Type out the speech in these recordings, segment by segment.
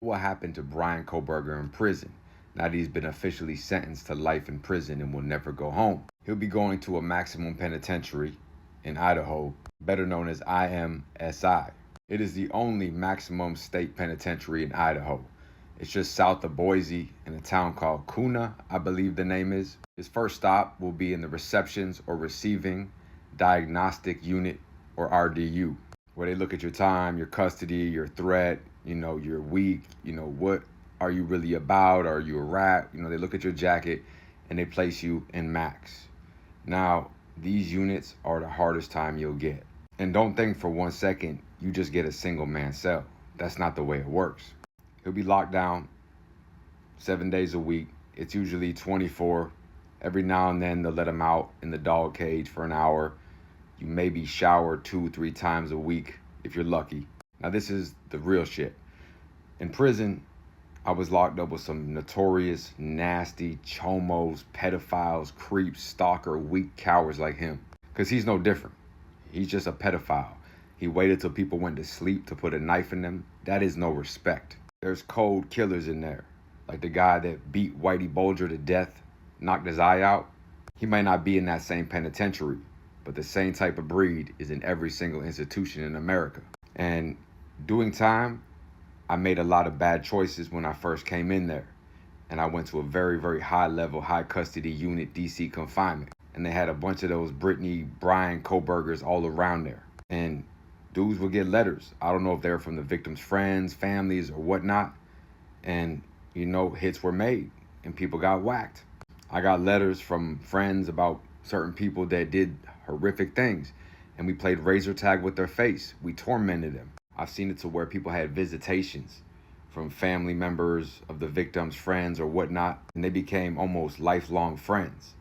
What happened to Bryan Kohberger in prison now that he's been officially sentenced to life in prison and will never go home? He'll be going to a maximum penitentiary in Idaho, better known as IMSI. It is the only maximum state penitentiary in Idaho. It's just south of Boise in a town called Kuna, I believe the name is. His first stop will be in the receptions or receiving diagnostic unit, or RDU, where they look at your time, your custody, your threat, your week, what are you really about? Are you a rat? They look at your jacket and they place you in max. Now, these units are the hardest time you'll get. And don't think for 1 second you just get a single man cell. That's not the way it works. He'll be locked down 7 days a week. It's usually 24. Every now and then they'll let him out in the dog cage for an hour. You maybe shower 2-3 times a week if you're lucky. Now this is the real shit. In prison, I was locked up with some notorious, nasty chomos, pedophiles, creeps, stalker, weak cowards like him. Because he's no different. He's just a pedophile. He waited till people went to sleep to put a knife in them. That is no respect. There's cold killers in there. Like the guy that beat Whitey Bulger to death, knocked his eye out. He might not be in that same penitentiary, but the same type of breed is in every single institution in America. And doing time, I made a lot of bad choices when I first came in there. And I went to a very, very high level, high custody unit, DC confinement. And they had a bunch of those Bryan Kohbergers all around there. And dudes would get letters. I don't know if they were from the victims' friends, families, or whatnot. And, hits were made and people got whacked. I got letters from friends about certain people that did horrific things. And we played razor tag with their face. We tormented them. I've seen it to where people had visitations from family members of the victims' friends or whatnot, and they became almost lifelong friends.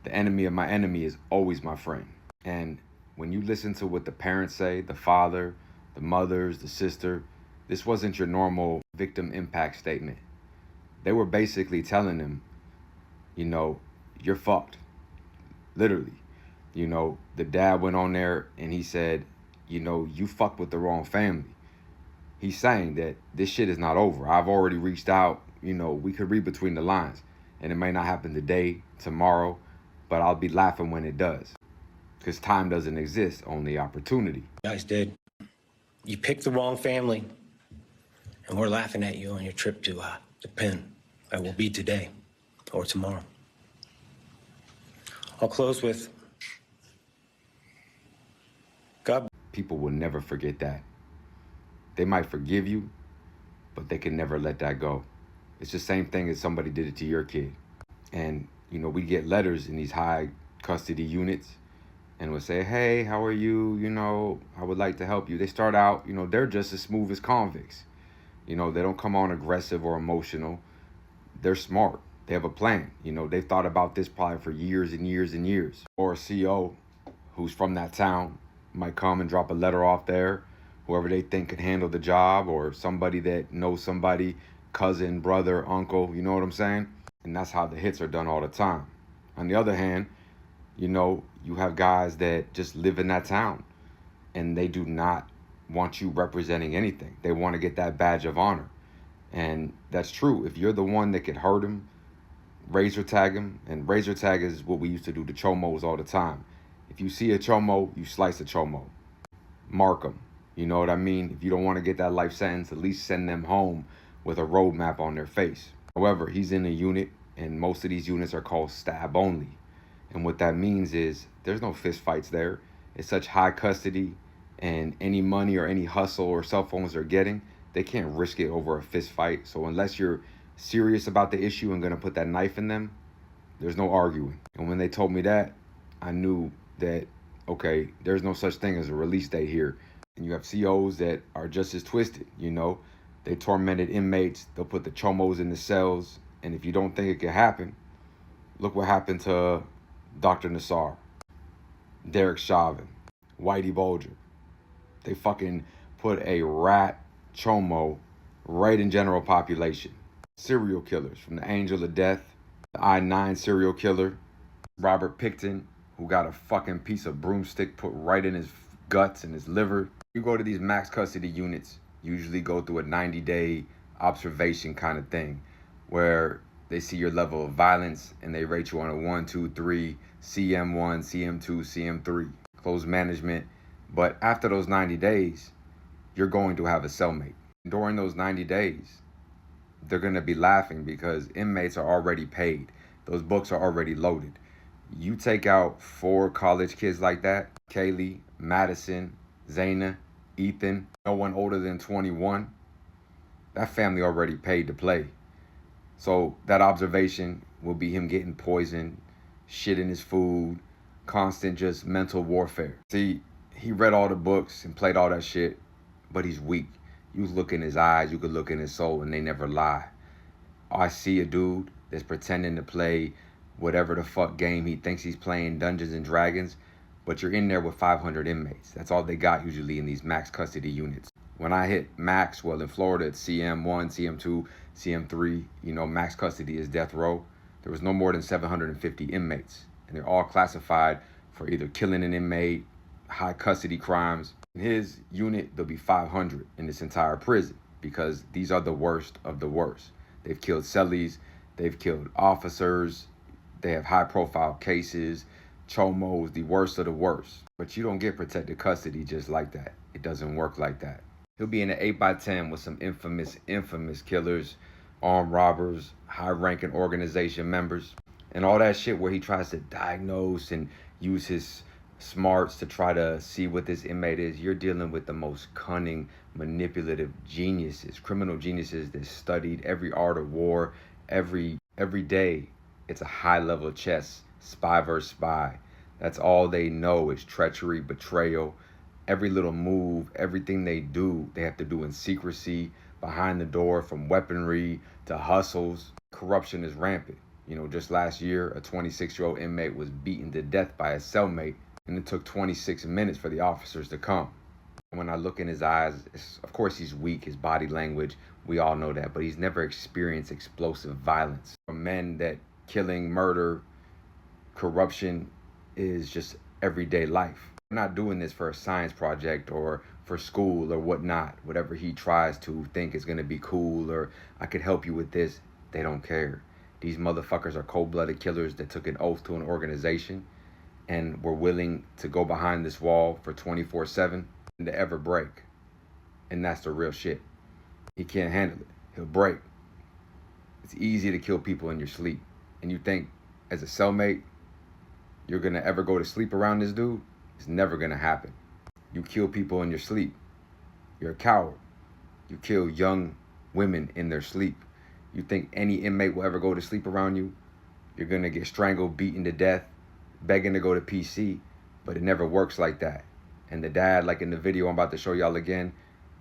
The enemy of my enemy is always my friend. And when you listen to what the parents say, the father, the mothers, the sister, this wasn't your normal victim impact statement. They were basically telling them, you're fucked. Literally. The dad went on there and he said, you fucked with the wrong family. He's saying that this shit is not over. I've already reached out. We could read between the lines. And it may not happen today, tomorrow, but I'll be laughing when it does. Because time doesn't exist, only opportunity. You guys did. You picked the wrong family. And we're laughing at you on your trip to the pen. That will be today or tomorrow. I'll close with God. People will never forget that. They might forgive you, but they can never let that go. It's the same thing as somebody did it to your kid. And, we get letters in these high custody units and we'll say, hey, how are you? I would like to help you. They start out, they're just as smooth as convicts. They don't come on aggressive or emotional. They're smart. They have a plan. They've thought about this probably for years and years and years. Or a CO who's from that town might come and drop a letter off there, whoever they think could handle the job, or somebody that knows somebody, cousin, brother, uncle, you know what I'm saying? And that's how the hits are done all the time. On the other hand, you have guys that just live in that town and they do not want you representing anything. They want to get that badge of honor. And that's true. If you're the one that could hurt him, razor tag him, and razor tag is what we used to do to chomos all the time. If you see a chomo, you slice a chomo. Mark them. You know what I mean? If you don't want to get that life sentence, at least send them home with a roadmap on their face. However, he's in a unit, and most of these units are called stab only. And what that means is there's no fist fights there. It's such high custody, and any money or any hustle or cell phones they're getting, they can't risk it over a fist fight. So unless you're serious about the issue and going to put that knife in them, there's no arguing. And when they told me that, I knew that, okay, there's no such thing as a release date here. And you have COs that are just as twisted, They tormented inmates. They'll put the chomos in the cells. And if you don't think it could happen, look what happened to Dr. Nassar, Derek Chauvin, Whitey Bulger. They fucking put a rat chomo right in general population. Serial killers, from the Angel of Death, the I-9 serial killer, Robert Pickton, who got a fucking piece of broomstick put right in his guts and his liver. You go to these max custody units, usually go through a 90-day observation kind of thing, where they see your level of violence and they rate you on a 1, 2, 3, CM1, CM2, CM3, closed management. But after those 90 days, you're going to have a cellmate. During those 90 days, they're going to be laughing because inmates are already paid. Those books are already loaded. You take out 4 college kids like that, Kaylee, Madison, Zayna, Ethan, no one older than 21, that family already paid to play. So that observation will be him getting poisoned, shit in his food, constant just mental warfare. See, he read all the books and played all that shit, but he's weak. You look in his eyes, you could look in his soul, and they never lie. I see a dude that's pretending to play whatever the fuck game he thinks he's playing, Dungeons and Dragons, but you're in there with 500 inmates. That's all they got usually in these max custody units. When I hit max, well, in Florida, it's CM1, CM2, CM3, max custody is death row. There was no more than 750 inmates, and they're all classified for either killing an inmate, high custody crimes. In his unit, there'll be 500 in this entire prison because these are the worst of the worst. They've killed cellies, they've killed officers, they have high profile cases, chomos, the worst of the worst. But you don't get protected custody just like that. It doesn't work like that. He'll be in an 8x10 with some infamous killers, armed robbers, high-ranking organization members, and all that shit where he tries to diagnose and use his smarts to try to see what this inmate is. You're dealing with the most cunning, manipulative geniuses, criminal geniuses that studied every art of war. Every day, it's a high-level chess, spy versus spy. That's all they know is treachery, betrayal. Every little move, everything they do, they have to do in secrecy, behind the door, from weaponry to hustles. Corruption is rampant. Just last year, a 26-year-old inmate was beaten to death by a cellmate, and it took 26 minutes for the officers to come. When I look in his eyes, of course he's weak, his body language, we all know that, but he's never experienced explosive violence. For men that killing, murder, corruption is just everyday life. We're not doing this for a science project or for school or whatnot. Whatever he tries to think is going to be cool or I could help you with this, they don't care. These motherfuckers are cold-blooded killers that took an oath to an organization and were willing to go behind this wall for 24/7 and to ever break. And that's the real shit. He can't handle it. He'll break. It's easy to kill people in your sleep. And you think as a cellmate, you're going to ever go to sleep around this dude? It's never going to happen. You kill people in your sleep. You're a coward. You kill young women in their sleep. You think any inmate will ever go to sleep around you? You're going to get strangled, beaten to death, begging to go to PC, but it never works like that. And the dad, like in the video I'm about to show y'all again,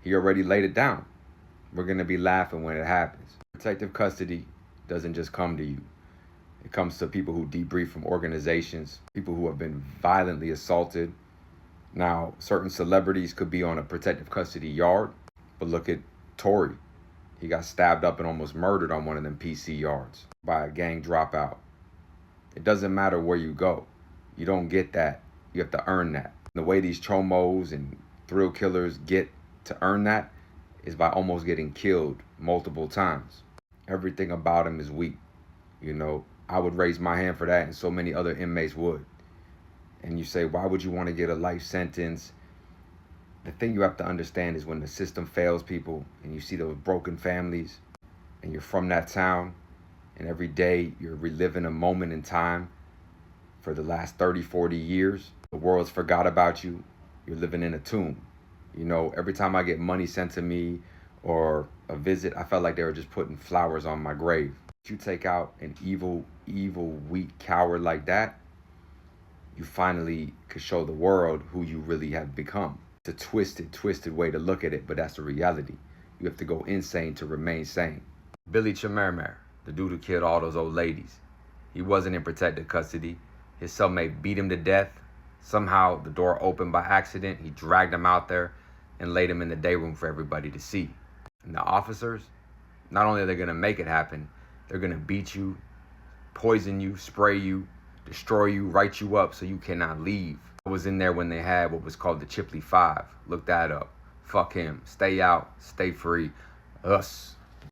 he already laid it down. We're going to be laughing when it happens. Protective custody doesn't just come to you. It comes to people who debrief from organizations, people who have been violently assaulted. Now, certain celebrities could be on a protective custody yard, but look at Tory. He got stabbed up and almost murdered on one of them PC yards by a gang dropout. It doesn't matter where you go. You don't get that. You have to earn that. The way these chomos and thrill killers get to earn that is by almost getting killed multiple times. Everything about him is weak. I would raise my hand for that, and so many other inmates would. And you say, why would you want to get a life sentence? The thing you have to understand is when the system fails people and you see those broken families and you're from that town and every day you're reliving a moment in time for the last 30, 40 years, the world's forgot about you. You're living in a tomb. Every time I get money sent to me or a visit, I felt like they were just putting flowers on my grave. You take out an evil, weak coward like that, you finally could show the world who you really have become. It's a twisted way to look at it, but that's the reality. You have to go insane to remain sane. Billy Chamermer, the dude who killed all those old ladies, he wasn't in protective custody. His cellmate beat him to death. Somehow the door opened by accident. He dragged him out there and laid him in the day room for everybody to see. And the officers, not only are they going to make it happen, they're going to beat you, poison you, spray you, destroy you, write you up so you cannot leave. I was in there when they had what was called the Chipley 5. Look that up. Fuck him. Stay out. Stay free. Us.